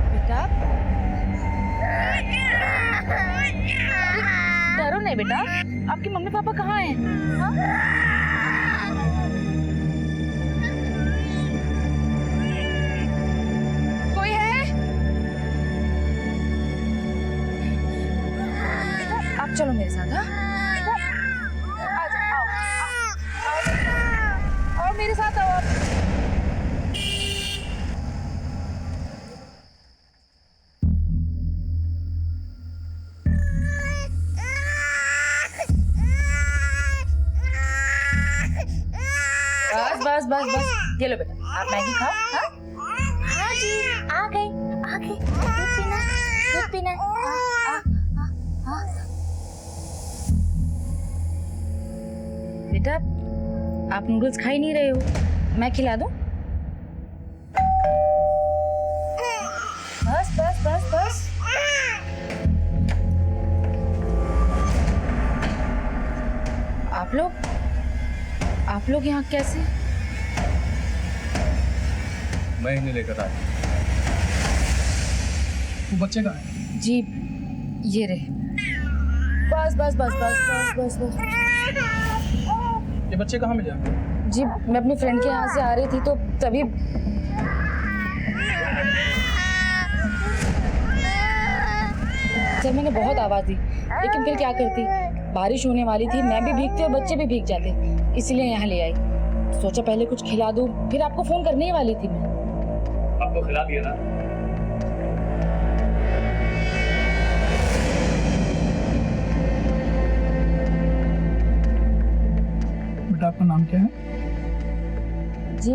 बेटा डरो नहीं बेटा, आपके मम्मी पापा कहाँ हैं? कोई है? आप चलो मेरे साथ। हाँ आओ मेरे साथ आओ आप। बस बस बस ये लो बेटा, आप मैगी खाओ। हाँ हाँ जी आ गई दूध पीना बेटा आप नूडल्स खा ही नहीं रहे हो, मैं खिला दूं? बस बस बस बस आप लोग यहाँ कैसे? मैं इन्हें लेकर आया। वो बच्चे कहाँ हैं? जी ये रहे। बस बस बस बस बस बस बस ये बच्चे कहाँ मिले आपको? जी मैं अपनी फ्रेंड के यहाँ से आ रही थी तो तभी सर मैंने बहुत आवाज दी, लेकिन फिर क्या करती, बारिश होने वाली थी, मैं भी भीगती और बच्चे भी भीग जाते, इसलिए यहाँ ले आई। सोचा पहले कुछ खिला दूं, फिर आपको फोन करने ही वाली थी मैं। आपको खिला दिया ना? बेटा आपका नाम क्या है? जी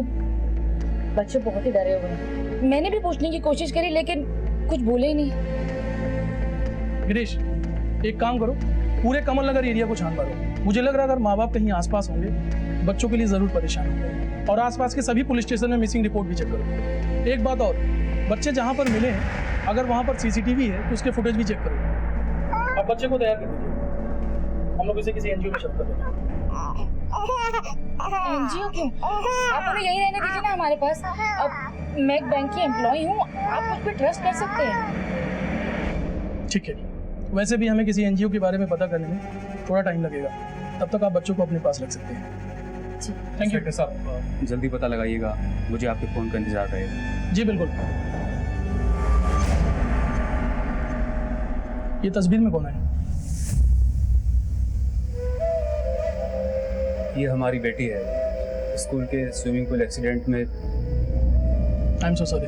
बच्चे बहुत ही डरे हुए हैं, मैंने भी पूछने की कोशिश करी लेकिन कुछ बोले ही नहीं। गिरीश एक काम करो, पूरे कमल नगर एरिया को छान मारो। मुझे लग रहा है अगर माँ बाप कहीं आसपास होंगे बच्चों के लिए जरूर परेशान होंगे, और आसपास के सभी पुलिस स्टेशन में मिसिंग रिपोर्ट भी चेक करो। एक बात और, बच्चे जहाँ पर मिले हैं अगर वहाँ पर सीसीटीवी है तो उसके फुटेज भी चेक करो। अब बच्चे को तैयार कर दीजिए, हम लोग इसे किसी एनजीओ में शिफ्ट कर देंगे। एनजीओ क्यों? आप हमें यही रहने दीजिए ना हमारे पास। अब मैं एक बैंक की एम्प्लॉय हूँ, आप मुझ पर ट्रस्ट कर सकते हैं। ठीक है, वैसे भी हमें किसी एनजीओ के बारे में पता करने में थोड़ा टाइम लगेगा, तब तक आप बच्चों को अपने पास रख सकते हैं। थैंक यू साहब, जल्दी पता लगाइएगा, मुझे आपके फ़ोन का इंतजार रहेगा। जी बिल्कुल। ये तस्वीर में कौन है? ये हमारी बेटी है, स्कूल के स्विमिंग पूल एक्सीडेंट में। I am so sorry.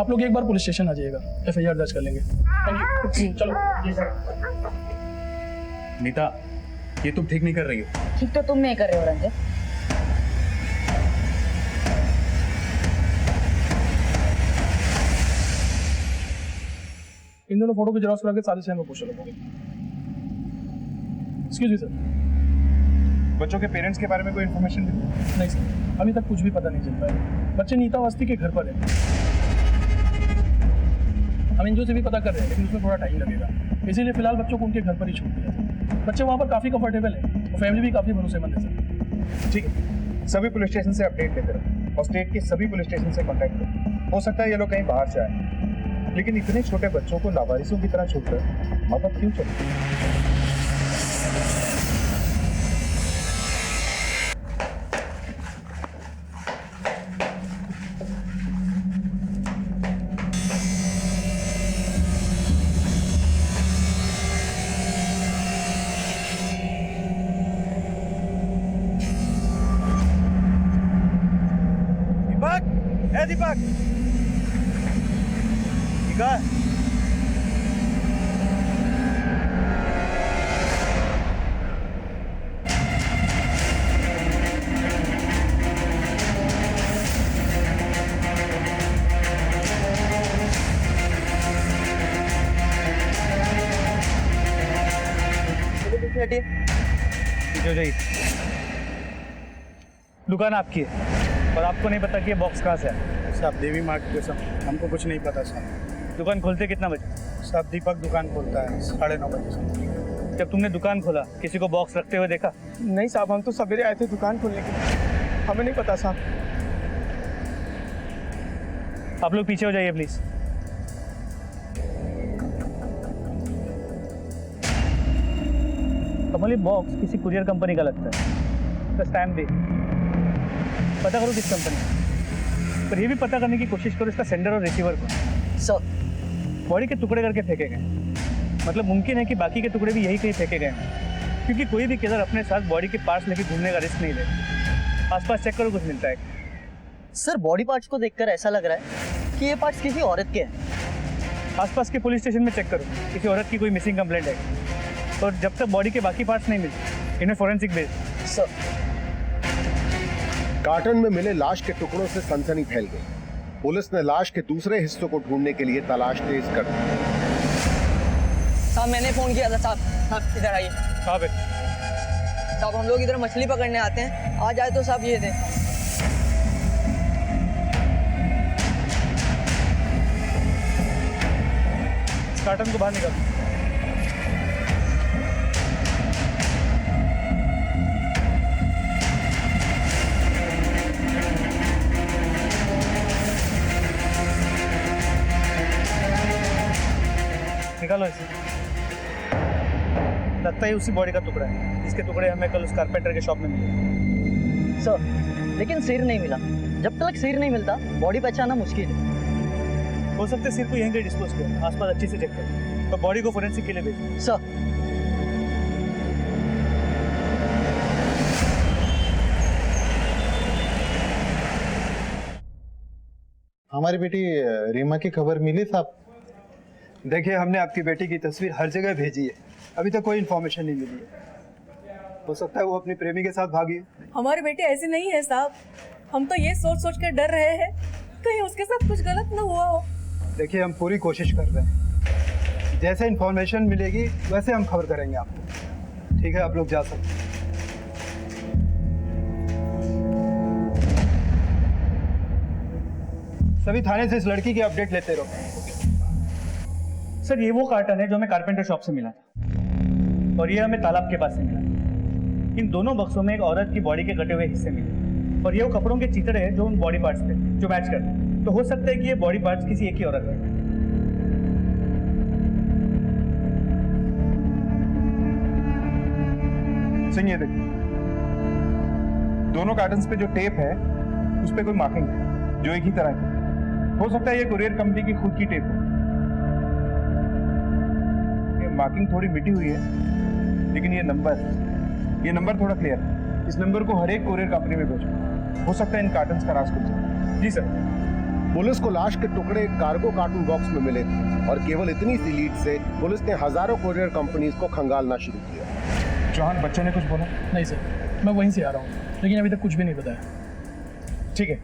आप लोग एक बार पुलिस स्टेशन आ जाइएगा, एफआईआर दर्ज कर लेंगे। Thank you. जी चलो जी सर। नीता, ये तुम ठीक नहीं कर रही हो। ठीक तो तुम नहीं कर रहे हो रंजन। इन दोनों फोटो की जेरॉक्स करा के सारे शहर में पूछ लो। एक्सक्यूज मी सर, बच्चों के पेरेंट्स के बारे में कोई इन्फॉर्मेशन दी? नहीं सर, अभी तक कुछ भी पता नहीं चल पाया। बच्चे नीता अवस्थी के घर पर है, हम एनजीओ से भी पता कर रहे हैं लेकिन उसमें थोड़ा टाइम लगेगा, इसीलिए फिलहाल बच्चों को उनके घर पर ही छोड़ दिया। बच्चे वहाँ पर काफ़ी कंफर्टेबल है और फैमिली भी काफ़ी भरोसेमंद है सर। ठीक है, सभी पुलिस स्टेशन से अपडेट लेते रहो और स्टेट के सभी पुलिस स्टेशन से कॉन्टैक्ट करो। हो सकता है ये लोग कहीं बाहर से आए, लेकिन इतने छोटे बच्चों को लावारिसों की तरह छोड़कर माँ बाप क्यों चले? दीपक, ठीक है? दुकान आपकी है और आपको नहीं पता कि ये बॉक्स कहाँ से है? साहब देवी माँ की कसम हमको कुछ नहीं पता साहब। दुकान खोलते कितना बजे? साहब दीपक दुकान खोलता है 9:30 बजे से। जब तुमने दुकान खोला किसी को बॉक्स रखते हुए देखा? नहीं साहब, हम तो सवेरे आए थे दुकान खोलने के लिए। हमें नहीं पता साहब। आप लोग पीछे हो जाइए प्लीज। कमल, ये बॉक्स किसी कुरियर कंपनी का लगता है। इसका स्टैम्प भी पता करो किस कंपनी का। पर ये भी पता करने की कोशिश करो इसका सेंडर और रिसीवर को। सर बॉडी के टुकड़े करके फेंके गए, मतलब मुमकिन है कि बाकी के टुकड़े भी यही कहीं फेंके गए हैं, क्योंकि कोई भी किलर अपने साथ बॉडी के पार्ट्स लेके घूमने का रिस्क नहीं ले। आसपास चेक करो, कुछ मिलता है। सर बॉडी पार्ट्स को देखकर ऐसा लग रहा है कि ये पार्ट्स किसी औरत के हैं। आसपास के पुलिस स्टेशन में चेक करो, किसी औरत की कोई मिसिंग कंप्लेंट है। और जब तक बॉडी के बाकी पार्ट्स नहीं मिलते, इन्हें फोरेंसिक भेज। सर कार्टन में मिले लाश के टुकड़ों से सनसनी फैल गई। पुलिस ने लाश के दूसरे हिस्सों को ढूंढने के लिए तलाश तेज कर दी। साहब मैंने फोन किया था। साहब इधर आइए। कहाँ पे? साहब हम लोग इधर मछली पकड़ने आते हैं, आ जाए तो साहब ये दें। इस कार्टन को बाहर निकाल। निकालो इसे। लगता है उसी बॉडी का टुकड़ा है जिसके टुकड़े हमें कल उस कारपेंटर के शॉप में मिले। सर लेकिन सिर नहीं मिला। जब तक सिर नहीं मिलता बॉडी पहचानना मुश्किल है। हो सकता है सिर को यहीं कहीं डिस्पोज किया। आसपास अच्छे से चेक करो, तो बॉडी को फोरेंसिक के लिए भेजो। सर हमारी बेटी रीमा की खबर मिली साहब? देखिए, हमने आपकी बेटी की तस्वीर हर जगह भेजी है, अभी तक कोई इन्फॉर्मेशन नहीं मिली है। हो सकता है वो अपनी प्रेमी के साथ भागी है। हमारी बेटी ऐसी नहीं है साहब। हम तो ये सोच सोच कर डर रहे हैं कहीं उसके साथ कुछ गलत न हुआ हो। देखिए, हम पूरी कोशिश कर रहे हैं, जैसे इन्फॉर्मेशन मिलेगी वैसे हम खबर करेंगे आपको। ठीक है, आप लोग जा सकते हैं। सभी थाने से इस लड़की की अपडेट लेते रहो। सर ये वो कार्टन है जो हमें कारपेंटर शॉप से मिला था, और ये हमें तालाब के पास से मिला। इन दोनों बक्सों में एक औरत की बॉडी के कटे हुए हिस्से मिले, और ये वो कपड़ों के चितड़े हैं जो उन बॉडी पार्ट्स थे जो मैच करते हैं। तो हो सकता है कि ये बॉडी पार्ट्स किसी एक ही औरत के। सुनिए, देखिए, दोनों कार्टन्स पे जो टेप है उस पे कोई मार्किंग है जो एक ही तरह की। हो सकता है ये कुरियर कंपनी की खुद की टेप हो। ये मार्किंग थोड़ी मिटी हुई है, लेकिन ये नंबर थोड़ा क्लियर है। इस नंबर को हर एक कुरियर कंपनी में भेजो। हो सकता है इन कार्टन्स का राज खुल जाए। जी सर। पुलिस को लाश के टुकड़े कार्गो कार्टून बॉक्स में मिले थे, और केवल इतनी सी लीड से पुलिस ने हजारों कुरियर कंपनीज को खंगालना शुरू किया। चौहान, बच्चों ने कुछ बोला? नहीं सर, मैं वहीं से आ रहा हूँ, लेकिन अभी तक कुछ भी नहीं बताया। ठीक है,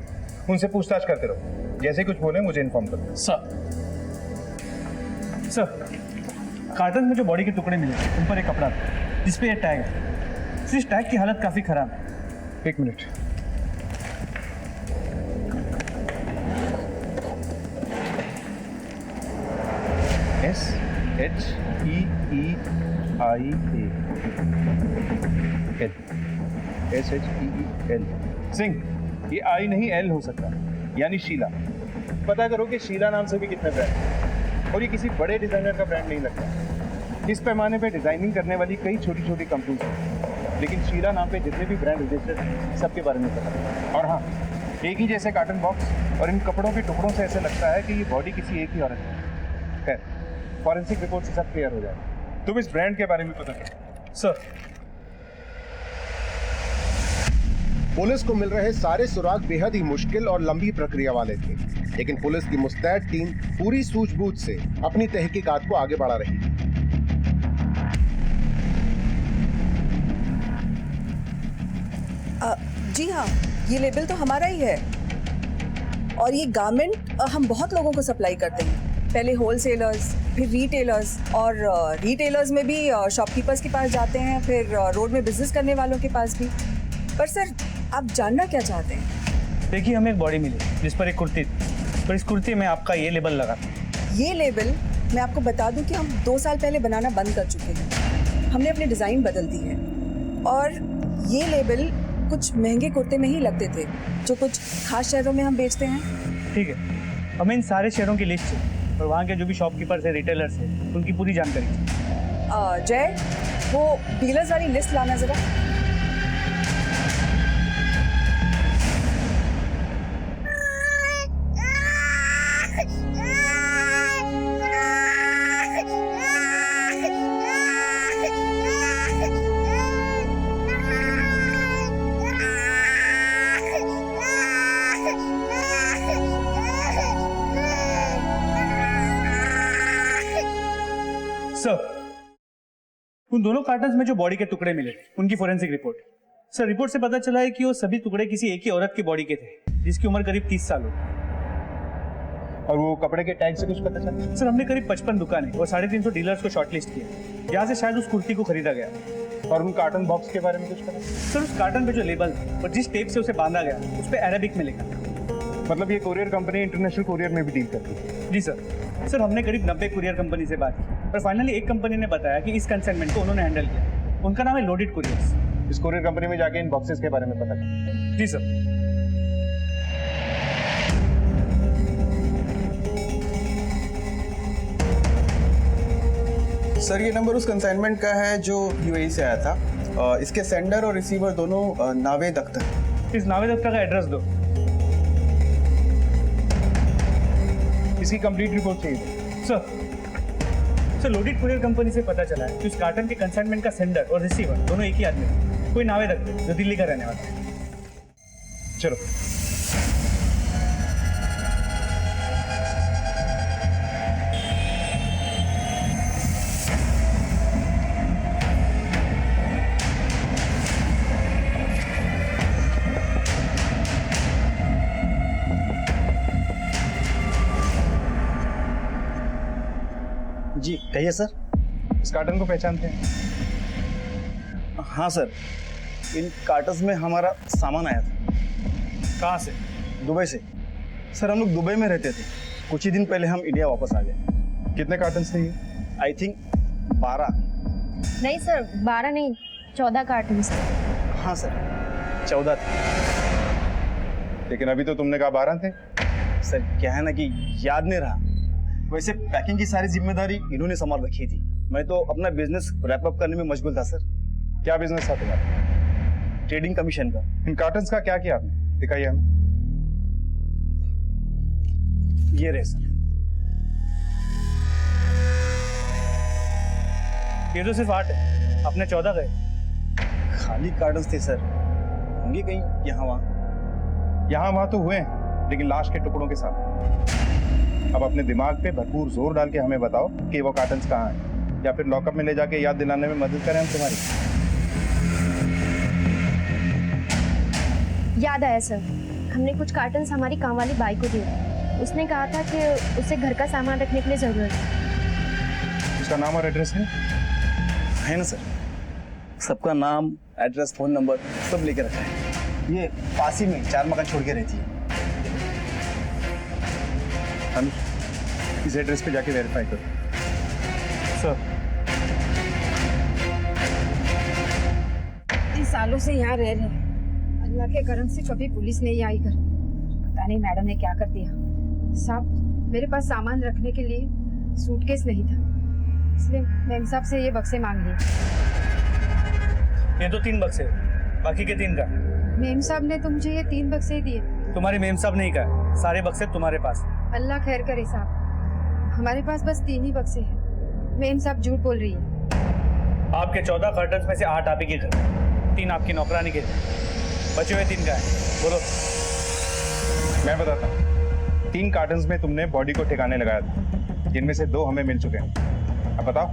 उनसे पूछताछ करते रहो। जैसे ही कुछ बोले मुझे इन्फॉर्म करो। सर कार्टन में जो बॉडी के टुकड़े मिले उन पर एक कपड़ा था जिस पे ये टैग है। इस टैग की हालत काफी खराब है। एक मिनट। SHEEIA सिंह। ये आई नहीं एल हो सकता, यानी शीला। पता करो कि शीला नाम से भी कितने ब्रांड हैं, और ये किसी बड़े डिजाइनर का ब्रांड नहीं लगता। इस पैमाने पे डिजाइनिंग करने वाली कई छोटी छोटी कंपनीज हैं, लेकिन शीला नाम पे जितने भी ब्रांड रजिस्टर्ड हैं सबके बारे में पता। और हाँ, एक ही जैसे कार्टन बॉक्स और इन कपड़ों के टुकड़ों से ऐसे लगता है कि ये बॉडी किसी एक ही औरत की है। खैर, फॉरेंसिक रिपोर्ट से सब क्लियर हो जाएगा। तुम इस ब्रांड के बारे में पता करो। सर पुलिस को मिल रहे सारे सुराग बेहद ही मुश्किल और लंबी प्रक्रिया वाले थे, लेकिन पुलिस की मुस्तैद टीम पूरी सूझबूझ से अपनी तहकीकात को आगे बढ़ा रही है। जी हाँ, ये लेबल तो हमारा ही है, और ये गारमेंट हम बहुत लोगों को सप्लाई करते हैं। पहले होलसेलर्स, फिर रिटेलर्स, और रिटेलर्स में भी शॉपकीपर्स के पास जाते हैं, फिर रोड में बिजनेस करने वालों के पास भी। पर सर, आप जानना क्या चाहते हैं? देखिए, हमें एक बॉडी मिली जिस पर एक कुर्ती थी, और इस कुर्ती में आपका ये लेबल लगा था। ये लेबल मैं आपको बता दूं कि हम 2 साल पहले बनाना बंद कर चुके हैं। हमने अपनी डिज़ाइन बदल दी है, और ये लेबल कुछ महंगे कुर्ते नहीं लगते थे जो कुछ खास शहरों में हम बेचते हैं। ठीक है, हमें इन सारे शहरों की लिस्ट चाहिए और वहाँ के जो भी शॉपकीपर्स है, रिटेलर्स है, उनकी पूरी जानकारी चाहिए। जय, वो डीलर्स वाली लिस्ट लाना जरा। सर, उन दोनों कार्टन्स में जो बॉडी के टुकड़े मिले उनकी फोरेंसिक रिपोर्ट। सर, रिपोर्ट से पता चला है कि वो सभी टुकड़े किसी एक ही औरत की बॉडी के थे जिसकी उम्र करीब 30 साल हो। और वो कपड़े के टैग से कुछ पता चला? सर, हमने करीब 55 दुकानें और 350 डीलर्स को शॉर्टलिस्ट किया। यहाँ से शायद उस कुर्ती को खरीदा गया। और उन कार्टन बॉक्स के बारे में कुछ पता? सर, उस कार्टन पे जो लेबल था और जिस टेप से उसे बांधा गया उस पर अरेबिक में लिखा। मतलब ये कोरियर कंपनी इंटरनेशनल कोरियर में भी डील करती है? जी सर, हमने करीब 90 कुरियर कंपनी से बात की और फाइनली एक कंपनी ने बताया कि इस कंसाइनमेंट को उन्होंने हैंडल किया। उनका नाम है लोडेड कुरियर्स। इस कोरियर कंपनी में जाके इन बॉक्सेस के बारे में पता करें। जी सर। सर, ये नंबर उस कंसाइनमेंट का है जो यूएई से आया था। इसके सेंडर और रिसीवर दोनों नावेद अख्तर। इस नावेद अख्तर का एड्रेस दो। इसकी कंप्लीट रिपोर्ट चाहिए। सर, लोडेड कुरियर कंपनी से पता चला है कि उस कार्टन के कंसाइनमेंट का सेंडर और रिसीवर दोनों एक ही आदमी थे। कोई नावेद अख्तर जो दिल्ली का रहने वाला है। चलो। जी कहिए सर। इस कार्टन को पहचानते हैं? हाँ सर, इन कार्टन्स में हमारा सामान आया था। कहाँ से? दुबई से। सर, हम लोग दुबई में रहते थे। कुछ ही दिन पहले हम इंडिया वापस आ गए। कितने कार्टन्स थे ये? I think 12। नहीं सर, 12 नहीं, 14 कार्टन्स। हाँ सर, 14 थे। लेकिन अभी तो तुमने कहा 12 थे। सर, क्या है ना कि याद नहीं रहा। वैसे पैकिंग की सारी जिम्मेदारी इन्होंने संभाल रखी थी। मैं तो अपना बिजनेस रैप अप करने में मशगूल था सर। क्या बिजनेस था तुम्हारा? ट्रेडिंग कमीशन का। इन कार्टन्स का क्या किया आपने? दिखाइए हमें। ये रहे सर। ये तो सिर्फ 8 है, अपने 14 गए। खाली कार्टन्स थे सर, होंगे कहीं यहाँ वहाँ तो हुए हैं, लेकिन लाश के टुकड़ों के साथ। अब अपने दिमाग पे भरपूर जोर डाल के हमें बताओ कि वो कार्टन्स कहाँ हैं, या फिर लॉकअप में ले जाके याद दिलाने में मदद करें हम तुम्हारी। याद आया सर, हमने कुछ कार्टन्स हमारी काम वाली बाई को दिए। उसने कहा था कि उसे घर का सामान रखने के लिए जरूरत है। उसका नाम और एड्रेस है ना सर? सबका नाम, एड्रेस, फोन नंबर सब लेके रखा है। ये पास ही में 4 मकान छोड़ के रहती है। हम इस एड्रेस पे जाके वेरीफाई करो। सर, इन सालों से यहाँ रह रहे हैं, अल्लाह के करम से कभी पुलिस नहीं आई कर। पता नहीं मैडम ने क्या कर दिया। साहब, मेरे पास सामान रखने के लिए सूटकेस नहीं था, इसलिए मेम साहब से ये बक्से मांग लिए। ये तो 3 बक्से, बाकी के 3 का? मेम साहब ने तो मुझे ये 3 बक्से ही दिए। तुम्हारी मेम साहब नहीं कहा, सारे बक्से तुम्हारे पास। अल्लाह खैर करे साहब, हमारे पास बस 3 ही बक्से हैं। मेम साहब झूठ बोल रही है। आपके 14 कर्टन्स में से 8 आप ही के घर, 3 आपकी नौकरानी के, बचे हुए 3 का है। बोलो। मैं बताता हूँ। 3 कार्टन्स में तुमने बॉडी को ठिकाने लगाया था, जिनमें से 2 हमें मिल चुके हैं। अब बताओ।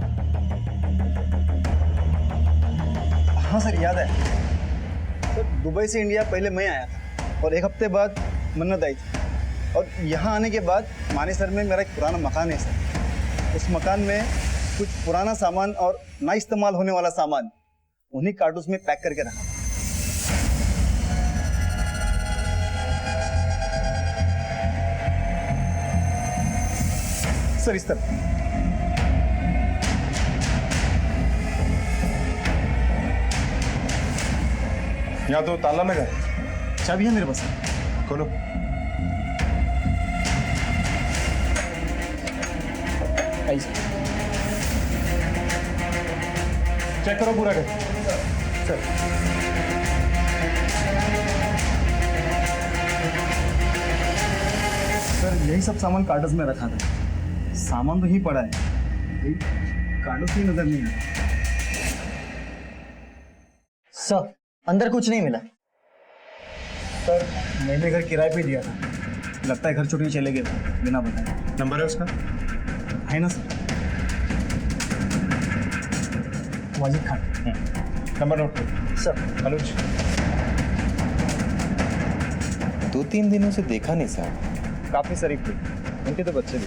हाँ सर, याद है सर। दुबई से इंडिया पहले मैं आया था और 1 हफ्ते बाद मन्नत आई थी। और यहाँ आने के बाद मानेसर में मेरा एक पुराना मकान है सर। उस मकान में कुछ पुराना सामान और ना इस्तेमाल होने वाला सामान उन्हीं कार्टून्स में पैक करके रखा। सर, इस तरह। यहाँ तो ताला लगा है। चाबी है मेरे पास। खोलो। चेक करो पूरा घर। सर यही सब सामान कार्टस में रखा था। सामान तो ही पड़ा है, कार्टस भी नजर नहीं आया। सर अंदर कुछ नहीं मिला। सर मैंने घर किराए पे दिया था, लगता है घर छोड़ के चले गए बिना बताए। नंबर है उसका? है ना sir? Wajid Khan. Number note करो। सर अनुज। 2-3 दिनों से देखा नहीं साहब। काफी शरीफ थे, उनके तो बच्चे भी।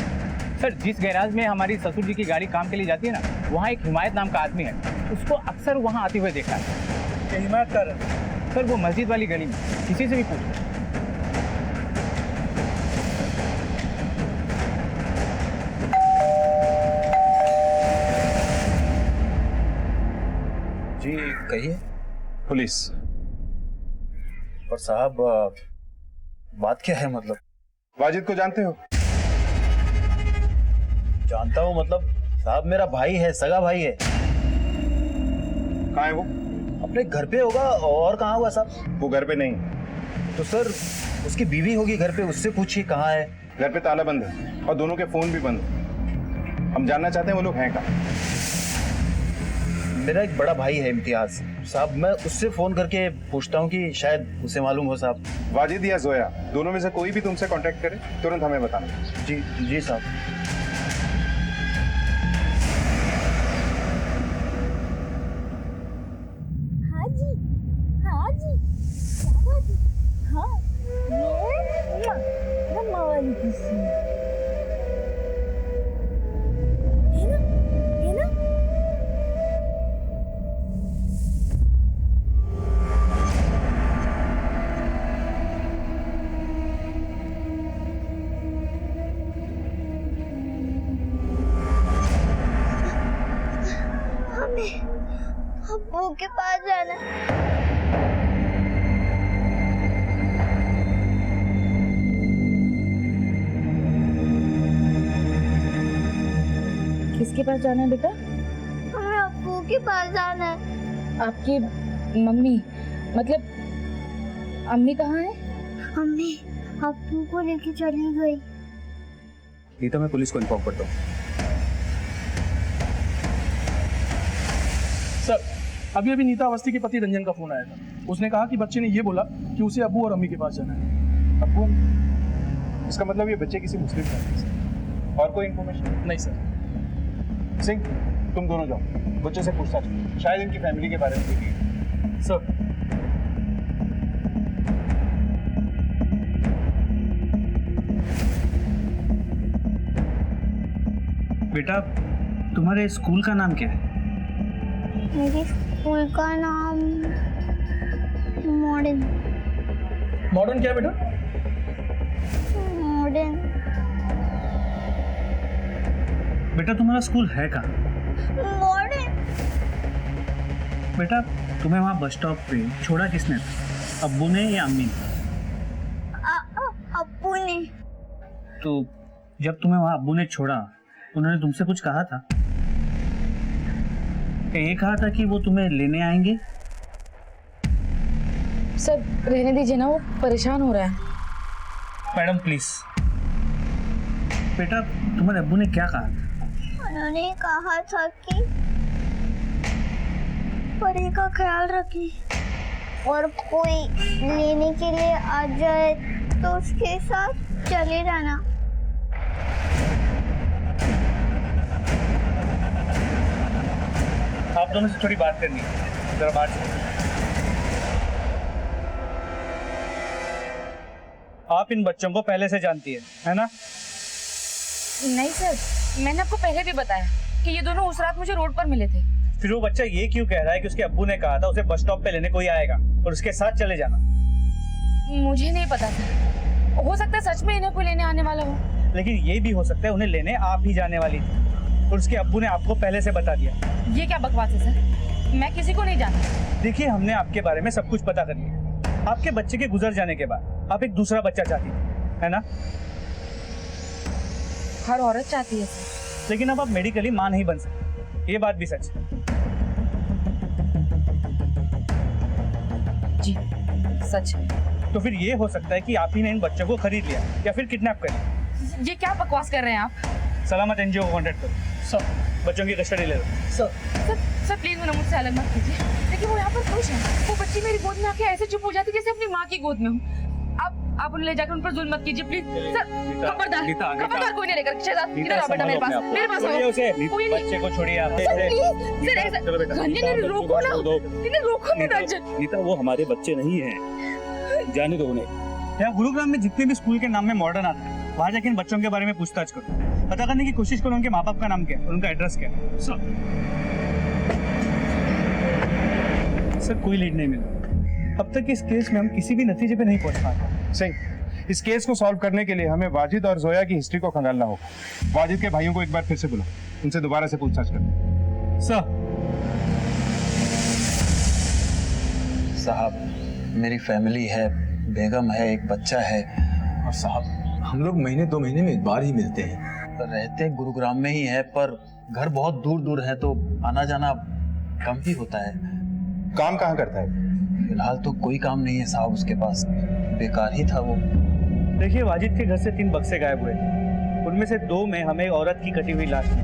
सर जिस गैराज में हमारी ससुर जी की गाड़ी काम के लिए जाती है ना, वहाँ एक हिमायत नाम का आदमी है, उसको अक्सर वहाँ आते हुए देखा है। हिमायत कर सर वो मस्जिद वाली गली में, किसी से भी पूछो। जी कहिए। पुलिस। और साहब बात क्या है? मतलब वाजिद को जानते हो? जानता हूँ, मतलब साहब मेरा भाई है, सगा भाई है। कहाँ है वो? अपने घर पे होगा, और कहाँ होगा साहब? वो घर पे नहीं। तो सर उसकी बीवी होगी घर पे, उससे पूछिए कहाँ है। घर पे ताला बंद है और दोनों के फोन भी बंद है। हम जानना चाहते हैं वो लोग हैं कहाँ। मेरा एक बड़ा भाई है इम्तियाज साहब, मैं उससे फोन करके पूछता हूँ कि शायद उसे मालूम हो साहब। वाजिद या जोया, दोनों में से कोई भी तुमसे कांटेक्ट करे तुरंत हमें बताना। जी जी साहब। हाँ जी, हाँ जी, क्या बात है? हाँ, ये मम्मा वाली किसी है ना, है ना? हमें अब्बू के पास जाना है। किसके पास जाना है बेटा? हमें अब्बू के पास जाना है। आपकी मम्मी, मतलब अम्मी कहाँ है? अम्मी अब्बू को लेके चली गई। ये तो मैं पुलिस को इन्फॉर्म करता हूँ। सर अभी अभी नीता अवस्थी के पति रंजन का फोन आया था। उसने कहा कि बच्चे ने ये बोला कि उसे अब्बू और अम्मी के पास जाना है। अब्बू? इसका मतलब ये बच्चे किसी मुस्लिम फैमिली से। और कोई इन्फॉर्मेशन? नहीं सर। सिंह तुम दोनों जाओ, बच्चों से पूछताछ करो, शायद इनकी फैमिली के बारे में देखिए। सर बेटा तुम्हारे स्कूल का नाम क्या है? मेरे स्कूल का नाम मॉडर्न। मॉडर्न क्या है बेटा? मॉडर्न। बेटा तुम्हारा स्कूल है कहाँ? मॉडर्न। बेटा तुम्हें वहाँ बस स्टॉप पे छोड़ा किसने था, अब्बू ने या अम्मी ने? अब्बू ने। तो जब तुम्हें वहाँ अब्बू ने छोड़ा, उन्होंने तुमसे कुछ कहा था? ये कहा था कि वो तुम्हें लेने आएंगे? सर रहने दीजिए ना, वो परेशान हो रहा है। Madam please. बेटा तुम्हारे अब्बू ने क्या कहा? उन्होंने कहा था कि परी का ख्याल रखें और कोई लेने के लिए आ जाए तो उसके साथ चले जाना। आप दोनों से थोड़ी बात करनी है, जरा बात करो। आप इन बच्चों को पहले से जानती है ना? नहीं सर, मैंने आपको पहले भी बताया कि ये दोनों उस रात मुझे रोड पर मिले थे। फिर वो बच्चा ये क्यों कह रहा है कि उसके अब्बू ने कहा था उसे बस स्टॉप पे लेने कोई आएगा और उसके साथ चले जाना? मुझे नहीं पता था, हो सकता है सच में इन्हें कोई लेने आने वाला हो। लेकिन ये भी हो सकता है उन्हें लेने आप ही जाने वाली थी और उसके अब्बू ने आपको पहले से बता दिया। ये क्या बकवास है सर? मैं किसी को नहीं जानती। देखिए, हमने आपके बारे में सब कुछ पता कर लिया। आपके बच्चे के गुजर जाने के बाद आप एक दूसरा बच्चा चाहती थी, है ना? हर औरत चाहती है सर। लेकिन अब आप मेडिकली मां नहीं बन सकते, ये बात भी सच है। जी सच है। तो फिर ये हो सकता है कि आप ही ने इन बच्चों को खरीद लिया या फिर किडनैप कर लिया। ये क्या बकवास कर रहे हैं आप? सलामत एनजीओ को कांटेक्ट करो। सब बच्चों की कस्टडी ले लो। सर प्लीज उन्हें मुझसे अलग मत कीजिए। देखिए वो यहाँ पर खुश है। वो बच्ची मेरी गोद में आके ऐसे चुप हो जाती जैसे अपनी माँ की गोद में हूँ। आप उन्हें ले जाकर उन पर जुल्म मत कीजिए प्लीज। सर खबरदार कोई नहीं लेकर। शहजाद इधर आओ बेटा, मेरे पास आओ। कोई नहीं। बच्चे को छोड़िए आप। सर ऐसा रंजन रोको ना, इन्हें रोको ना रंजन। नीता वो हमारे बच्चे नहीं हैं, जाने दो उन्हें। यहाँ गुरुग्राम में जितने भी स्कूल के नाम में मॉडर्न आता है, वहाँ जाके इन बच्चों के बारे में पूछताछ करो, पता करने की कोशिश करो उनके माँ बाप का नाम क्या है, उनका एड्रेस क्या है। सर कोई लीड नहीं मिला। अब तक इस केस में हम किसी भी नतीजे पे नहीं पहुंच पाए। सिंह, इस केस को सॉल्व करने के लिए हमें वाजिद और जोया की हिस्ट्री को खंगालना होगा। वाजिद के भाइयों को एक बार फिर से बुलाओ, उनसे दोबारा से पूछताछ करो। साहब मेरी फैमिली है, बेगम है, एक बच्चा है। और साहब हम लोग महीने 2 महीने में एक बार ही मिलते हैं। रहते गुरुग्राम में ही है, पर घर बहुत दूर दूर है तो आना जाना कम ही होता है। काम कहाँ करता है? फिलहाल तो कोई काम नहीं है साहब उसके पास, बेकार ही था वो। देखिए, वाजिद के घर से 3 बक्से गायब हुए, उनमें से 2 में हमें औरत की कटी हुई लाश मिली।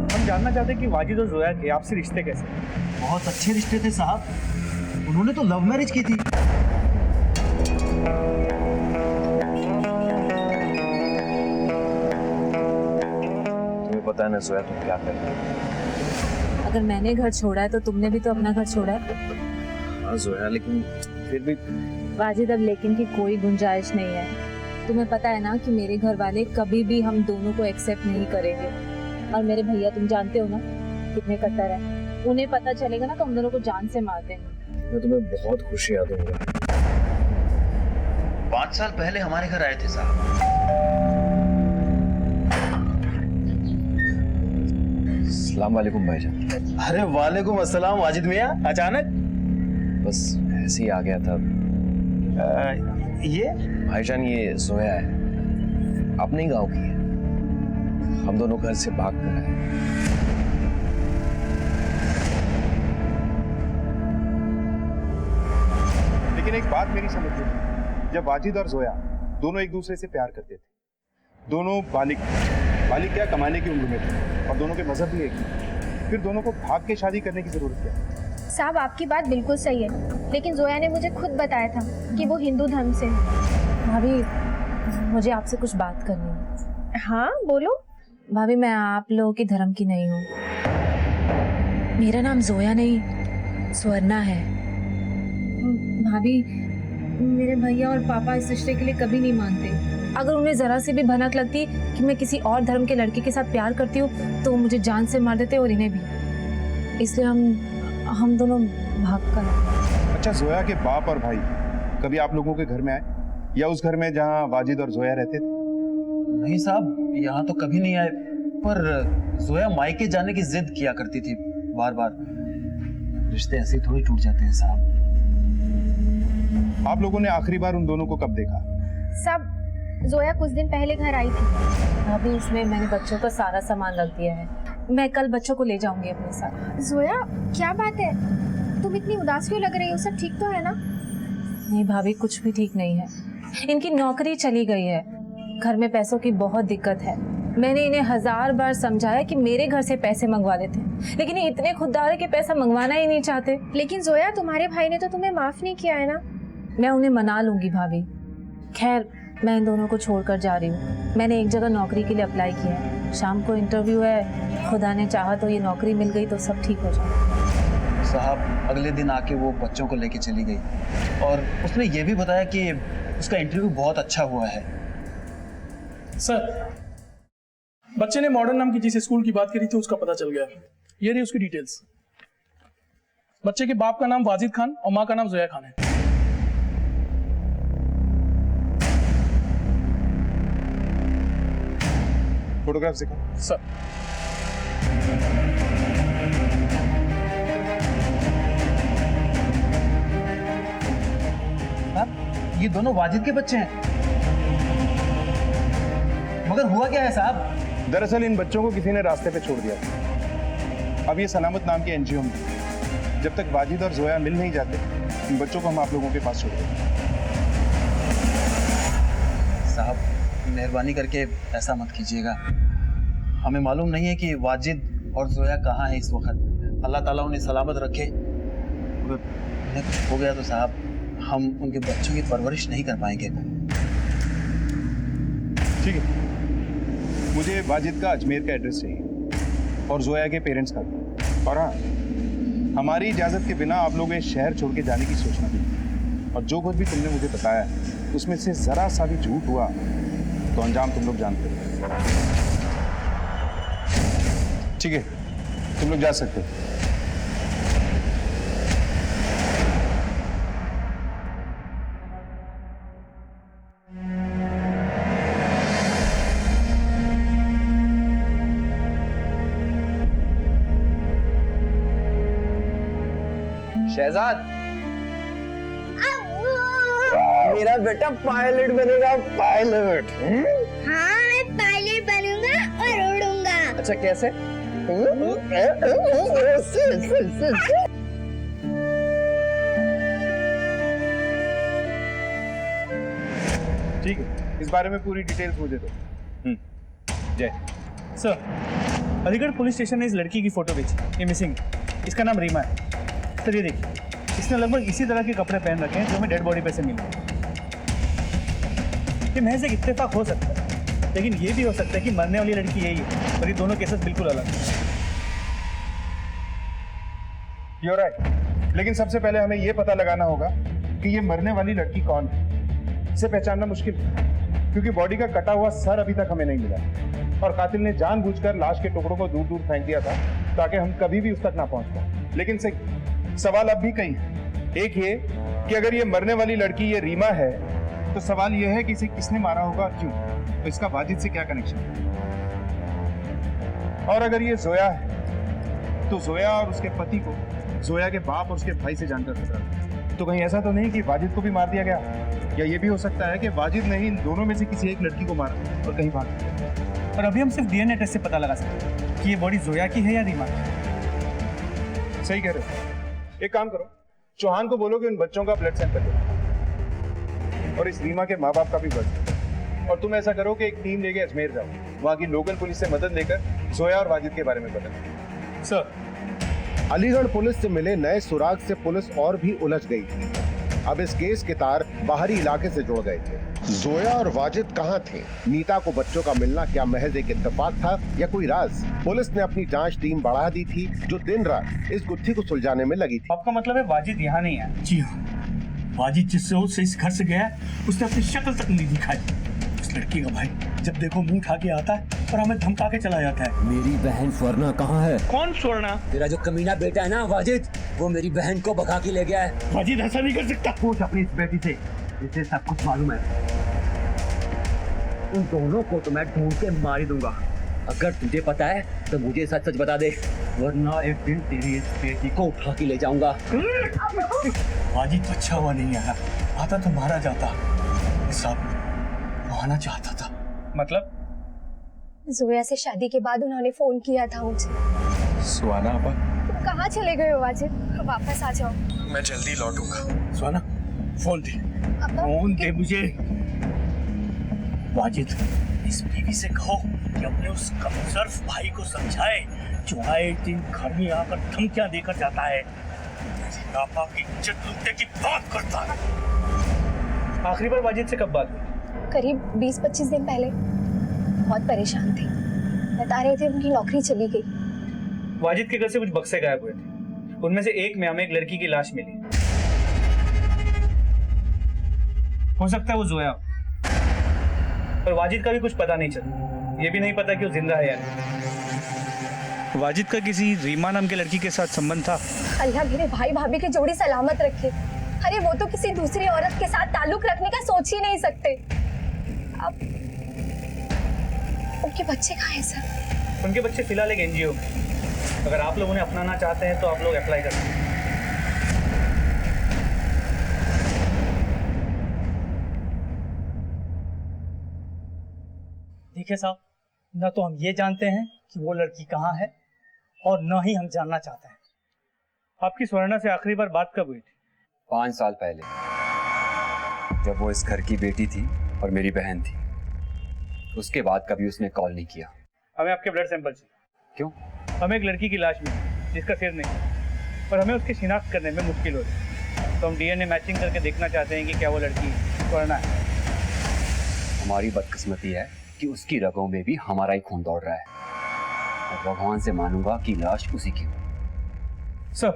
हम जानना चाहते हैं कि वाजिद और जोया के आपसी रिश्ते कैसे? बहुत अच्छे रिश्ते थे साहब, उन्होंने तो लव मैरिज की थी। तुम्हें पता है ना जोया तुम क्या कर रही हो? अगर मैंने घर छोड़ा है तो तुमने भी तो अपना घर छोड़ा है। हाँ जोया, लेकिन फिर भी वाजिद अब लेकिन की कोई गुंजाइश नहीं है। तुम्हें पता है ना कि मेरे घर वाले कभी भी हम दोनों को एक्सेप्ट नहीं करेंगे। और मेरे भैया तुम जानते हो ना कितने कट्टर है, उन्हें पता चलेगा ना तो हम दोनों को जान से मार देंगे। मैं तुम्हें बहुत खुशियां दूंगा। 5 साल पहले हमारे घर आए थे साहब। अस्सलाम वालेकुम भाईजान। अरे वालेकुम अस्सलाम वाजिद मियां, अचानक? बस ऐसे ही आ गया था। ये भाईजान ये जोया है, अपने ही गांव की है। हम दोनों घर से भाग कर आए। लेकिन एक बात मेरी समझ में, जब वाजिद और जोया दोनों एक दूसरे से प्यार करते थे, दोनों बालिग क्या कमाने की उम्र में थे और दोनों के मजहब भी एक ही, फिर दोनों को भाग के शादी करने की जरूरत क्या? साहब आपकी बात बिल्कुल सही है, लेकिन जोया ने मुझे खुद बताया था कि वो हिंदू धर्म से है। भाभी मुझे आपसे कुछ बात करनी है। हाँ बोलो। भाभी मैं आप लोगों की धर्म की नहीं हूँ। मेरा नाम जोया नहीं स्वर्णा है। भाभी मेरे भैया और पापा इस रिश्ते के लिए कभी नहीं मानते। अगर उन्हें जरा सी भी भनक लगती कि मैं किसी और धर्म के लड़के के साथ प्यार करती हूँ तो वो मुझे जान से मार देते और इन्हें भी। इसलिए हम दोनों भाग कर। अच्छा, जोया के बाप और भाई कभी आप लोगों के घर में आए, या उस घर में जहाँ वाजिद और जोया रहते थे? नहीं साहब, यहाँ तो कभी नहीं आए, पर जोया मायके जाने की जिद किया करती थी बार बार। रिश्ते ऐसे ही थोड़ी टूट जाते हैं साहब। आप लोगों ने आखिरी बार उन दोनों को कब देखा? सब जोया कुछ दिन पहले घर आई थी। भाभी इसमें मैंने बच्चों का सारा सामान रख दिया है, मैं कल बच्चों को ले जाऊंगी अपने साथ। जोया क्या बात है, तुम इतनी उदास क्यों लग रही हो? सब ठीक तो है ना? नहीं भाभी कुछ भी ठीक नहीं है। इनकी नौकरी चली गई है, घर में पैसों की बहुत दिक्कत है। मैंने इन्हें 1000 बार समझाया कि मेरे घर से पैसे मंगवा लेते, लेकिन ये इतने खुददार है कि पैसा मंगवाना ही नहीं चाहते। लेकिन जोया तुम्हारे भाई ने तो तुम्हें माफ नहीं किया है ना? मैं उन्हें मना लूंगी भाभी। खैर मैं इन दोनों को छोड़कर जा रही हूँ। मैंने एक जगह नौकरी के लिए अप्लाई किया है, शाम को इंटरव्यू है। खुदा ने चाहा तो ये नौकरी मिल गई तो सब ठीक हो जाए। साहब अगले दिन आके वो बच्चों को लेके चली गई और उसने ये भी बताया कि उसका इंटरव्यू बहुत अच्छा हुआ है। सर बच्चे ने मॉडर्न नाम की जिस स्कूल की बात करी थी उसका पता चल गया। ये रही उसकी डिटेल्स। बच्चे के बाप का नाम वाजिद खान और माँ का नाम जोया खान है। फोटोग्राफ दिखाओ सर। ये दोनों वाजिद के बच्चे हैं, मगर हुआ क्या है साहब? दरअसल इन बच्चों को किसी ने रास्ते पे छोड़ दिया था। अब ये सलामत नाम की एनजीओ में, जब तक वाजिद और जोया मिल नहीं जाते, इन बच्चों को हम आप लोगों के पास छोड़ देंगे। साहब मेहरबानी करके ऐसा मत कीजिएगा। हमें मालूम नहीं है कि वाजिद और जोया कहाँ है इस वक्त। अल्लाह ताला उन्हें सलामत रखे। अगर उन्हें कुछ हो गया तो साहब हम उनके बच्चों की परवरिश नहीं कर पाएंगे। ठीक है, मुझे वाजिद का अजमेर का एड्रेस चाहिए और जोया के पेरेंट्स का भी। और हाँ, हमारी इजाजत के बिना आप लोग इस शहर छोड़ के जाने की सोचना नहीं। और जो कुछ भी तुमने मुझे बताया उसमें से जरा सा भी झूठ हुआ तो अंजाम तुम लोग जानते हो। ठीक है, तुम लोग जा सकते हो। शहजाद, मेरा बेटा पायलट बनेगा, पायलट। हाँ, मैं पायलट बनूंगा और उड़ूंगा। अच्छा कैसे? ठीक है, इस बारे में पूरी डिटेल्स मुझे दो। जय सर, अलीगढ़ पुलिस स्टेशन ने इस लड़की की फोटो भेजी, ये मिसिंग। इसका नाम रीमा है। सर ये देखिए, इसने लगभग इसी तरह के कपड़े पहन रखे हैं जो हमें डेड बॉडी पे से मिले। ये महज एक इत्तेफाक हो सकता है, लेकिन ये भी हो सकता है कि मरने वाली लड़की यही है, और ये दोनों केसेस बिल्कुल अलग हैं। You're right। लेकिन सबसे पहले हमें यह पता लगाना होगा कि ये मरने वाली लड़की कौन है। इसे पहचानना मुश्किल है, क्योंकि बॉडी का कटा हुआ सर अभी तक हमें नहीं मिला और कातिल ने जानबूझकर लाश के टुकड़ों को दूर दूर फेंक दिया था ताकि हम कभी भी उस तक ना पहुंच पाए। लेकिन सवाल अब भी कई है। एक ये कि अगर ये मरने वाली लड़की ये रीमा है तो सवाल ये है कि इसे किसने मारा होगा, क्यों, तो इसका वाजिद से क्या कनेक्शन है। और अगर ये जोया है तो जोया और उसके पति को जोया के बाप और उसके भाई से जानकर खतरा। तो कहीं ऐसा तो नहीं कि वाजिद को भी मार दिया गया, या ये भी हो सकता है कि वाजिद ने इन दोनों में से किसी एक लड़की को मारा और कहीं भाग गया। और अभी हम सिर्फ डीएनए टेस्ट से पता लगा सकते हैं कि ये बॉडी जोया की है या रीमा की। सही कह रहे हो। एक काम करो, चौहान को बोलो कि उन बच्चों का ब्लड सैंपल लो और इस रीमा के माँ बाप का भी ब्लड। और तुम ऐसा करो कि एक टीम लेके अजमेर जाओ, वहां की लोकल पुलिस से मदद लेकर जोया और वाजिद के बारे में बताओ। सर, अलीगढ़ पुलिस से मिले नए सुराग से पुलिस और भी उलझ गई थी। अब इस केस के तार बाहरी इलाके से जुड़ गए थे। जोया और वाजिद कहाँ थे? नीता को बच्चों का मिलना क्या महज एक इत्तेफाक था या कोई राज? पुलिस ने अपनी जांच टीम बढ़ा दी थी जो दिन रात इस गुत्थी को सुलझाने में लगी थी। आपका मतलब है वाजिद यहाँ नहीं है? जी हाँ, वाजिद जिस रोज से इस घर से गया उसने अपनी शक्ल तक नहीं दिखाई। उस लड़की का भाई जब देखो मुंह उठा के आता है और हमें धमका के चला जाता है। मेरी बहन स्वर्णा कहाँ है? कौन स्वर्णा? तेरा जो कमीना बेटा है ना वाजिद, वो मेरी बहन को भगा के ले गया है। वाजिद ऐसा नहीं कर सकता। पूछ अपनी इस बेटी से, इसे सब कुछ मालूम है। उन दोनों को तो मैं ढूंढ के मार ही दूंगा। अगर तुझे पता है तो मुझे सच सच बता दे, वरना एक दिन तेरी इस बेटी को उठा के ले जाऊंगा। वाजिद अच्छा हुआ नहीं आया, आता तो मारा जाता। साहब आना चाहता था। मतलब? जोया से शादी के बाद उन्होंने फोन किया था मुझे। सुहाना आपा, तुम कहाँ चले गए हो वाजिद? वापस आ जाओ। मैं जल्दी लौटूंगा। सुहाना, फोन दे, फोन दे मुझे। वाजिद, इस बीवी से कहो कि अपने उस कमजोर भाई को समझाए जो आए दिन घर में आकर धमकियां देकर जाता है, पापा की इज्जत लूटने की बात करता है। आखिरी बार वाजिद से कब बात हुई? करीब 20-25 दिन पहले। बहुत परेशान थे, बता रहे थे उनकी नौकरी चली गई। वाजिद के घर से कुछ बक्से गायब हुए थे, उनमें से एक में हमें एक लड़की की लाश मिली। हो सकता है वो जोया, पर वाजिद का भी कुछ पता नहीं चला। ये भी नहीं पता कि वो जिंदा है या नहीं। वाजिद का किसी रीमा नाम की लड़की के साथ संबंध था? अल्लाह मेरे भाई भाभी की जोड़ी सलामत रखे। अरे वो तो किसी दूसरी औरत के साथ ताल्लुक रखने का सोच ही नहीं सकते। अब उनके बच्चे कहाँ हैं सर? उनके बच्चे फिलहाल एक एनजीओ में। अगर आप लोग उन्हें अपनाना चाहते हैं तो आप लोग अप्लाई कर सकते हैं। देखिए साहब, न तो हम ये जानते हैं कि वो लड़की कहाँ है और न ही हम जानना चाहते हैं। आपकी स्वर्णा से आखिरी बार बात कब हुई थी? 5 साल पहले, जब वो इस घर की बेटी थी और मेरी बहन थी। उसके बाद कभी उसने कॉल नहीं किया। हमें आपके ब्लड सैंपल चाहिए। क्यों? हमें एक लड़की की लाश मिली जिसका सिर नहीं, पर हमें उसकी शिनाख्त करने में मुश्किल हो रही है। तो हम डीएनए मैचिंग करके देखना चाहते हैं कि क्या वो लड़की स्वर्णा है। हमारी बदकिस्मती है कि उसकी रगों में भी हमारा ही खून दौड़ रहा है, और भगवान से मानूंगा कि लाश उसी की हो। सर,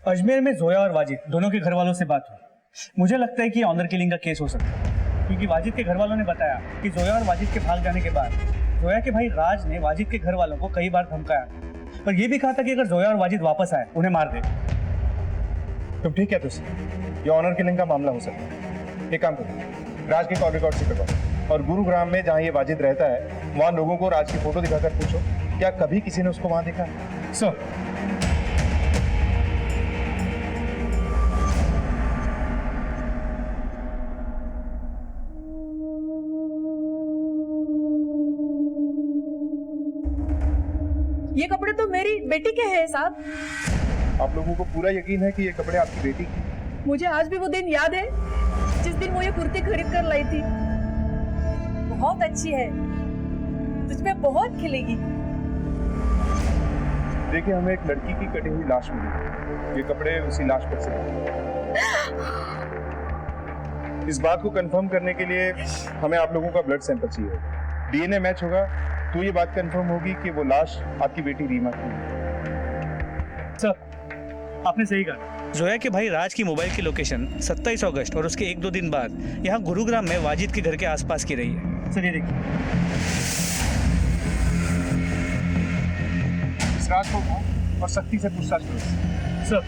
अजमेर में जोया और वाजिद दोनों के घर वालों से बात हुई। मुझे लगता है कि ऑनर किलिंग का केस हो सकता है, क्योंकि वाजिद के घर वालों ने बताया कि जोया और वाजिद के भाग जाने के बाद जोया के भाई राज ने वाजिद के घर वालों को कई बार धमकाया और ये भी कहा था कि अगर जोया और वाजिद वापस आए उन्हें मार दे। तुम ठीक है? ये ऑनर किलिंग का मामला हो सकता है। एक काम करो, राज के कॉल रिकॉर्ड से करवाओ, और गुरुग्राम में जहाँ ये वाजिद रहता है वहाँ लोगों को राज की फोटो दिखाकर पूछो क्या कभी किसी ने उसको वहाँ देखा है। सर, ये कपड़े तो मेरी बेटी के हैं साहब। आप लोगों को पूरा यकीन है कि ये कपड़े आपकी बेटी की? मुझे आज भी वो दिन याद है जिस दिन वो ये कुर्ती खरीद कर लाई थी। बहुत अच्छी है, तुझमें बहुत खिलेगी। देखिए, हमें एक लड़की की कटी हुई लाश मिली। ये कपड़े उसी लाश पर से इस बात को कंफर्म करने के लिए हमें आप लोगों का ब्लड सैंपल चाहिए। डीएनए मैच होगा तो ये बात कंफर्म होगी कि वो लाश आपकी बेटी रीमा की है। सर, आपने सही कहा। जोया के भाई राज की मोबाइल की लोकेशन 27 अगस्त और उसके 1-2 दिन बाद यहाँ गुरुग्राम में वाजिद के घर के आसपास की रही है। सर, ये देखिए। इस राज को उठाओ और सख्ती से पूछताछ करो। सर,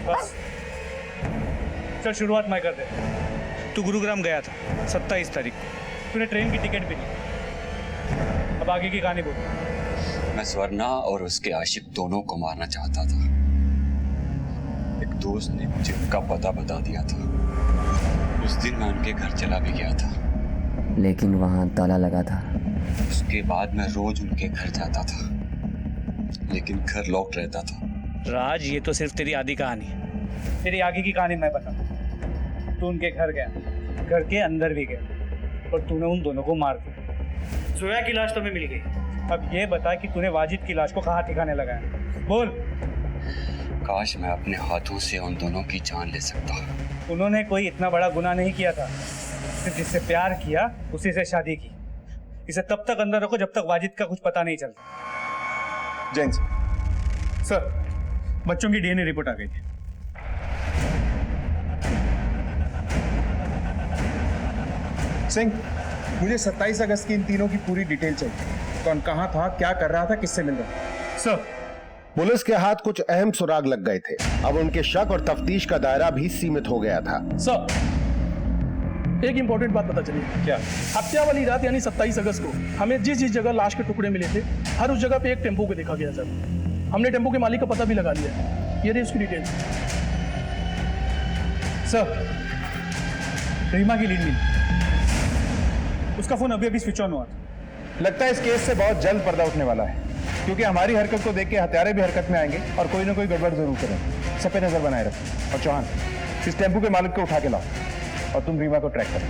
बस चल, शुरुआत मैं कर दे। तू गुरुग्राम गया था 27 तारीख को, तूने ट्रेन की टिकट भी ली। अब आगे की कहानी बोल। मैं स्वर्णा और उसके आशिक दोनों को मारना चाहता था। एक दोस्त ने मुझे उनका पता बता दिया था। उस दिन मैं उनके घर चला भी गया था, लेकिन वहां ताला लगा था। उसके बाद मैं रोज उनके घर जाता था, लेकिन घर लॉक रहता था। राज, ये तो सिर्फ तेरी आधी कहानी है। तेरी आगे की कहानी मैं बताऊं। तू उनके घर गया, घर के अंदर भी गया, और तूने उन दोनों को मार दिया। जोया की लाश तुम्हें मिल गई। अब ये बता कि तूने वाजिद की लाश को कहाँ ठिकाने लगाया? बोल। काश मैं अपने हाथों से उन दोनों की जान ले सकता। उन्होंने कोई इतना बड़ा गुनाह नहीं किया था। सिर्फ जिससे प्यार किया उसी से शादी की। इसे तब तक अंदर रखो जब तक वाजिद का कुछ पता नहीं चलता। जैन सर, बच्चों की डीएनए रिपोर्ट आ गई है। सिंह, मुझे 27 अगस्त की इन तीनों की पूरी डिटेल चाहिए। कौन कहाँ था, क्या कर रहा था, किससे मिल रहा था? सर, पुलिस के हाथ कुछ अहम सुराग लग गए थे। अब उनके शक और तफ्तीश का दायरा भी सीमित हो गया था। सर, एक इंपॉर्टेंट बात पता चली। क्या? हत्या वाली रात यानी 27 अगस्त को हमें जिस जिस जगह लाश के टुकड़े मिले थे, हर उस जगह पे एक टेम्पो को देखा गया सर। हमने टेम्पो के मालिक का पता भी लगा लिया। ये रही उसकी डिटेल्स। सर, रीमा की लीड मिली। उसका फोन अभी स्विच ऑन हुआ था। लगता है इस केस से बहुत जल्द पर्दा उठने वाला है, क्योंकि हमारी हरकत को देख के हत्यारे भी हरकत में आएंगे और कोई ना कोई गड़बड़ जरूर करें। सब पे नजर बनाए रखो। और चौहान, इस टेम्पो के मालिक को उठा के लाओ और तुम रीमा को ट्रैक करो।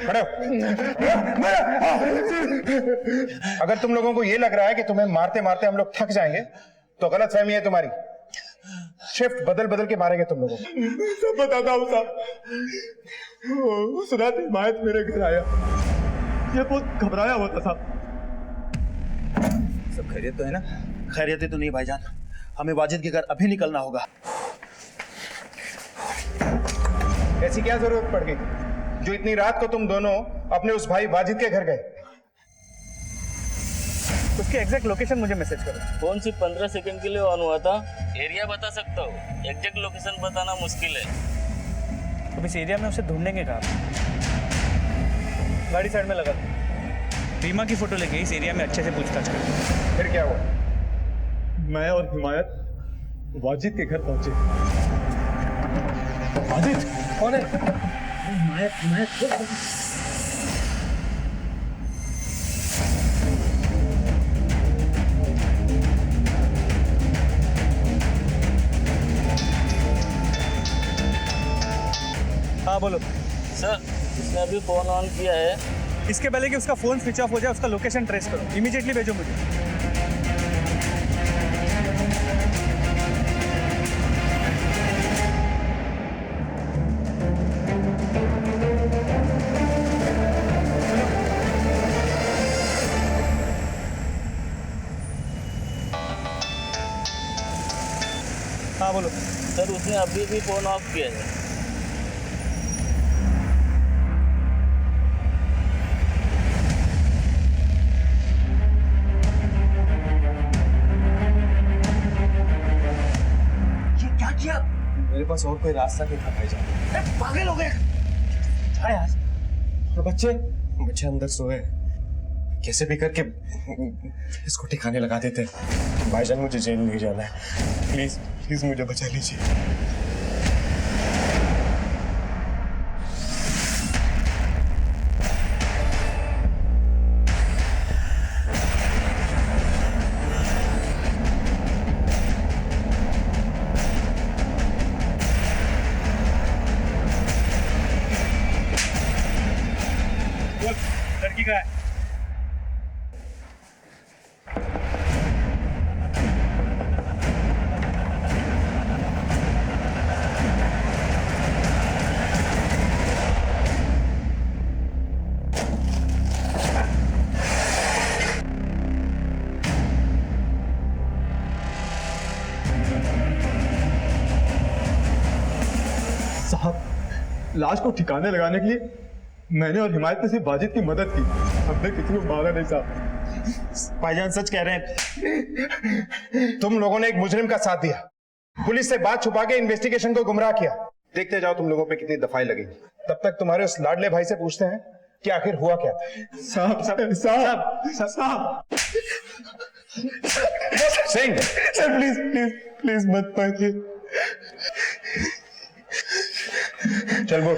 खड़े हो। अगर तुम लोगों को ये लग रहा है कि तुम्हें मारते मारते हम लोग थक जाएंगे तो गलत फहमी है तुम्हारी। शिफ्ट बदल बदल के मारेंगे तुम लोगों को। सब बताता हूँ साहब। उस रात हिमायत मेरे घर आया, ये बहुत घबराया हुआ था साहब। सब खैरियत तो है ना? खैरियत तो नहीं भाईजान, हमें वाजिद के घर अभी निकलना होगा। ऐसी क्या जरूरत पड़ गई जो इतनी रात को तुम दोनों अपने उस भाई वाजिद के घर गए? उसकी एग्जैक्ट लोकेशन मुझे मैसेज करो। फोन सिर्फ 15 सेकंड के लिए ऑन हुआ था। एरिया बता सकता हूँ, एग्जैक्ट लोकेशन बताना मुश्किल है। तो इस एरिया में उसे ढूंढेंगे कहाँ? गाड़ी साइड में लगा दो। रीमा की फोटो लेके इस एरिया में अच्छे से पूछताछ करो। फिर क्या हुआ? मैं और हिमायत वाजिद के घर पहुंचे। वाजिद कौन है? हिमायत हाँ बोलो सर, उसने अभी फोन ऑन किया है। इसके पहले कि उसका फोन स्विच ऑफ हो जाए उसका लोकेशन ट्रेस करो, इमीडिएटली भेजो मुझे। हाँ बोलो सर, उसने अभी भी फोन ऑफ किया है। मेरे पास और कोई रास्ता नहीं था भाईजान। पागल हो गए? और बच्चे अंदर सोए, कैसे भी करके इसको ठिकाने लगा देते। भाईजान मुझे जेल नहीं जाना है, प्लीज प्लीज मुझे बचा लीजिए। लड़की का है। साहब, लाश को ठिकाने लगाने के लिए मैंने और हिमायत ने सिर्फ वाजिद की मदद की, हमने किसी को मारा नहीं साहब। भाईजान सच कह रहे हैं, तुम लोगों ने एक मुजरिम का साथ दिया, पुलिस से बात छुपा के इन्वेस्टिगेशन को गुमराह किया। देखते जाओ तुम लोगों पे कितनी दफाई लगेगी। तब तक तुम्हारे उस लाडले भाई से पूछते हैं कि आखिर हुआ क्या था। साहब साहब साहब साहब Singh, sir please please please मत मारिए। चल बोल,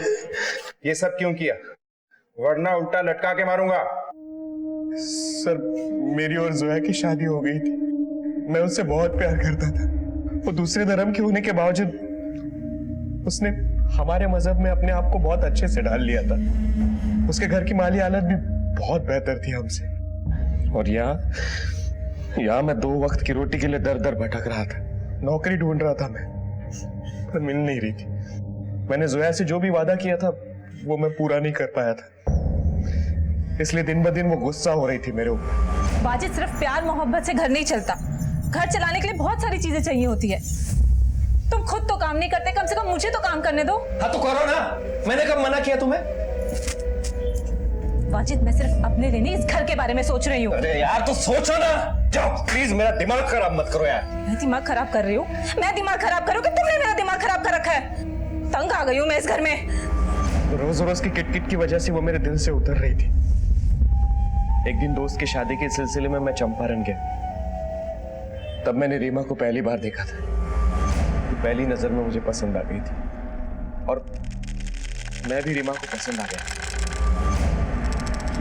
ये सब क्यों किया? वरना उल्टा लटका के मारूंगा। सर, मेरी और जोया की शादी हो गई थी, मैं उससे बहुत प्यार करता था। वो दूसरे धर्म के होने के बावजूद उसने हमारे मजहब में अपने आप को बहुत अच्छे से ढाल लिया था। उसके घर की माली हालत भी बहुत बेहतर थी हमसे। और यहाँ मैं 2 वक्त की रोटी के लिए दर दर भटक रहा था। नौकरी ढूंढ रहा था मैं, पर मिल नहीं रही थी। मैंने जोया से जो भी वादा किया था वो मैं पूरा नहीं कर पाया था, इसलिए दिन ब दिन वो गुस्सा हो रही थी मेरे ऊपर। वाजिद, सिर्फ प्यार मोहब्बत से घर नहीं चलता। घर चलाने के लिए बहुत सारी चीजें चाहिए होती है। तुम खुद तो काम नहीं करते, कम से कम मुझे तो काम करने दो। हाँ तो करो ना, मैंने कब मना किया तुम्हें? वाजिद, मैं सिर्फ अपने लिए नहीं इस घर के बारे में सोच रही हूँ। अरे यार तो सोचो ना, जाओ प्लीज, मेरा दिमाग खराब मत करो यार। मैं दिमाग खराब कर रही हूँ? मैं दिमाग खराब कर रही हूँ कि तुमने मेरा दिमाग खराब कर रखा है? तंग आ गई हूँ मैं इस घर में। रोज रोज की किटकिट की वजह से वो मेरे दिल से उतर रही थी। एक दिन दोस्त की शादी के सिलसिले में मैं चंपारण गया, तब मैंने रीमा को पहली बार देखा था। पहली नजर में मुझे पसंद आ गई थी और मैं भी रीमा को पसंद आ गया।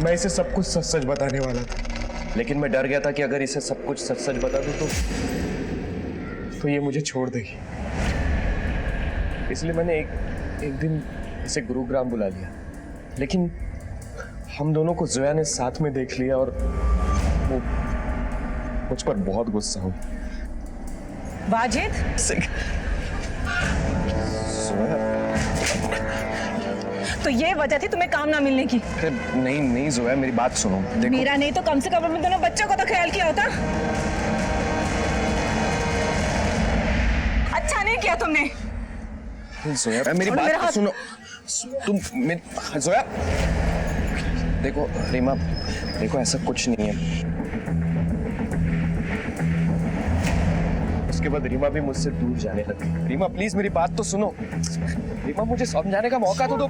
मैं इसे सब कुछ सच सच बताने वाला था, लेकिन मैं डर गया था कि अगर इसे सब कुछ सच सच बता दूं तो ये मुझे छोड़ देगी। इसलिए मैंने एक दिन इसे गुरुग्राम बुला लिया, लेकिन हम दोनों को जोया ने साथ में देख लिया और वो मुझ पर बहुत गुस्सा हुई। वाजिद, तो ये वजह थी तुम्हें काम ना मिलने की? नहीं नहीं जोया, मेरी बात सुनो। देखो, मेरा नहीं तो कम से कम अपने दोनों बच्चों को तो ख्याल किया होता। अच्छा नहीं किया तुमने। जोया मेरी बात सुनो। तुम जोया, देखो रीमा, देखो ऐसा कुछ नहीं है। उसके बाद रीमा भी मुझसे दूर जाने लगी। रीमा प्लीज मेरी बात तो सुनो। रीमा मुझे समझाने का मौका तो दो।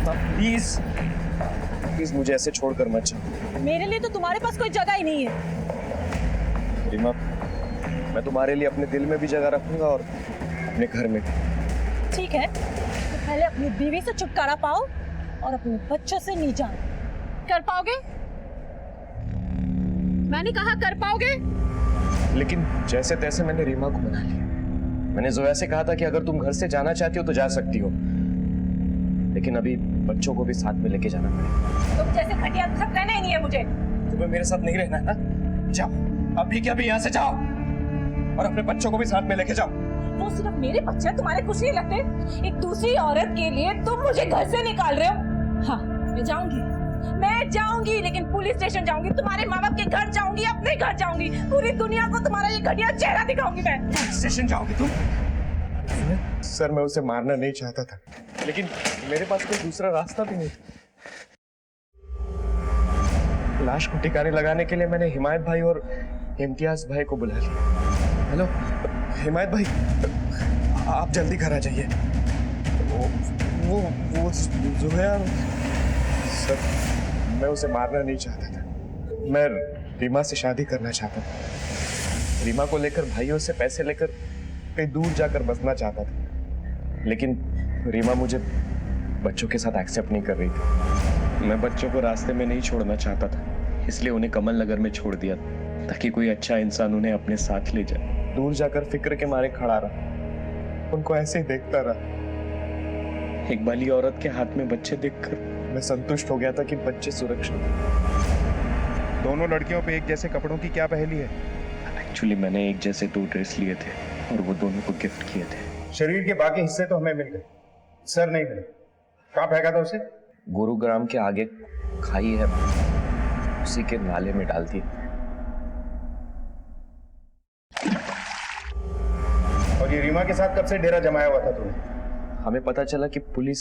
प्लीज प्लीज मुझे ऐसे छोड़कर मत जाओ। मेरे लिए तो तुम्हारे पास कोई जगह ही नहीं है। रीमा मैं तुम्हारे लिए अपने दिल में भी जगह रखूंगा और अपने घर में भी। ठीक है, तो पहले अपनी बीवी से छुटकारा पाओ और अपने बच्चों से नहीं जाओ। कर पाओगे? मैंने कहा कर पाओगे? लेकिन जैसे तैसे मैंने रीमा को मना लिया। मैंने जोया से कहा था कि अगर तुम घर से जाना चाहती हो तो जा सकती हो, लेकिन अभी बच्चों को भी साथ में लेके जाना पड़ेगा। तुम जैसे घटिया सब रहना ही नहीं है मुझे। तुम्हें मेरे साथ नहीं रहना है ना? जाओ अभी के अभी यहाँ से जाओ और अपने बच्चों को भी साथ में लेके जाओ। वो सिर्फ मेरे बच्चे तुम्हारे कुछ नहीं लगते। एक दूसरी औरत के लिए तुम मुझे घर से निकाल रहे हो। हाँ मैं जाऊंगी, लेकिन पुलिस स्टेशन जाऊंगी, तुम्हारे माँ बाप के घर जाऊंगी, अपने घर जाऊंगी, पूरी दुनिया को तुम्हारा ये घटिया चेहरा दिखाऊंगी मैं। पुलिस स्टेशन जाओगी तुम? सर मैं उसे मारना नहीं चाहता था, लेकिन मेरे पास कोई दूसरा रास्ता भी नहीं था। लाश को ठिकाने लगाने के लिए मैंने हिमायत भाई और इम्तियाज भाई को बुला लिया। हेलो हिमायत भाई, आप जल्दी घर आ जाइए। वो जोया। सर मैं उसे मारना नहीं चाहता था, मैं रीमा से शादी करना चाहता था। रीमा को लेकर भाइयों से पैसे लेकर कहीं दूर जाकर बसना चाहता था, लेकिन रीमा मुझे बच्चों के साथ एक्सेप्ट नहीं कर रही थी। मैं बच्चों को रास्ते में नहीं छोड़ना चाहता था, इसलिए उन्हें कमल नगर में छोड़ दिया ताकि कोई अच्छा इंसान उन्हें अपने साथ ले जाए। दूर जाकर फिक्र के मारे खड़ा रहा, उनको ऐसे ही देखता रहा। एक बाली औरत के हाथ में बच्चे देखकर मैं संतुष्ट हो गया था कि बच्चे सुरक्षित हैं। दोनों लड़कियों पे एक जैसे कपड़ों की क्या पहेली है? एक्चुअली मैंने एक जैसे 2 ड्रेस लिए थे और वो दोनों को गिफ्ट किए थे। शरीर के बाकी हिस्से तो हमें मिल गए, सर नहीं मिले। कहाँ फेंका था उसे? गुरुग्राम के आगे खाई है, उसी के नाले में डाल दी। और ये रीमा के साथ कब से डेरा जमाया हुआ था तूने? हमें पता चला कि पुलिस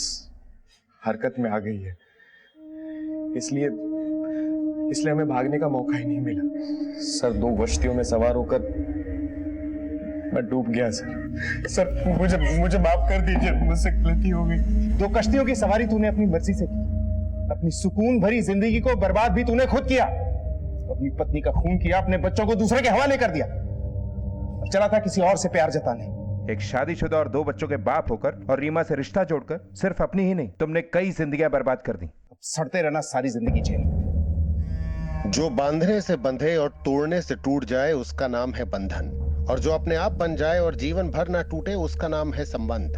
हरकत में आ गई है, इसलिए हमें भागने का मौका ही नहीं मिला। सर 2 कश्तियों में सवार होकर मैं डूब गया। सर मुझे माफ कर दीजिए, मुझसे गलती हो गई। 2 कश्तियों की सवारी तूने अपनी मर्जी से की, अपनी सुकून भरी जिंदगी को बर्बाद भी तूने खुद किया। अपनी पत्नी का खून किया, अपने बच्चों को दूसरे के हवाले कर दिया, चला था किसी और से प्यार जताने। एक शादीशुदा और 2 बच्चों के बाप होकर और रीमा से रिश्ता जोड़कर सिर्फ अपनी ही नहीं, तुमने कई जिंदगियां बर्बाद कर दी। अब सड़ते रहना सारी जिंदगी जेल। जो बांधने से बंधे और तोड़ने से टूट जाए उसका नाम है बंधन, और जो अपने आप बन जाए और जीवन भर ना टूटे उसका नाम है संबंध।